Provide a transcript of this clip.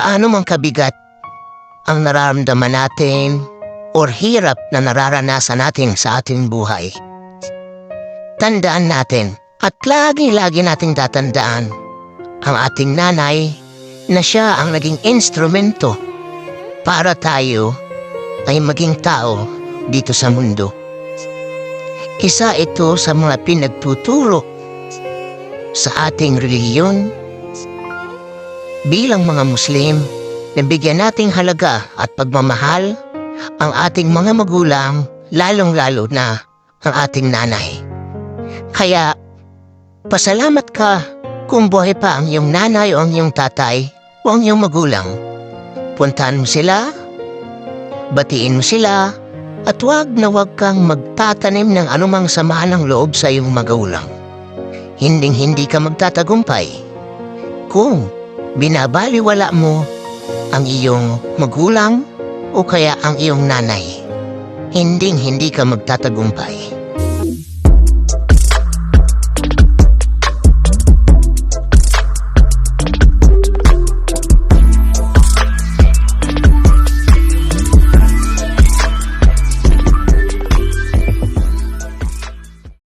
Gaano mang kabigat ang nararamdaman natin or hirap na nararanasan natin sa ating buhay, tandaan natin at lagi-lagi nating tatandaan ang ating nanay na siya ang naging instrumento para tayo ay maging tao dito sa mundo. Isa ito sa mga pinagtuturo sa ating relihiyon bilang mga Muslim na bigyan nating halaga at pagmamahal ang ating mga magulang, lalong-lalo na ang ating nanay. Kaya, pasalamat ka kung buhay pa ang iyong nanay o ang iyong tatay o ang iyong magulang. Puntahan mo sila, batiin mo sila, at huwag na huwag kang magtatanim ng anumang sama ng loob sa iyong magulang. Hinding-hindi ka magtatagumpay kung binabaliwala mo ang iyong magulang o kaya ang iyong nanay. Hinding-hindi ka magtatagumpay.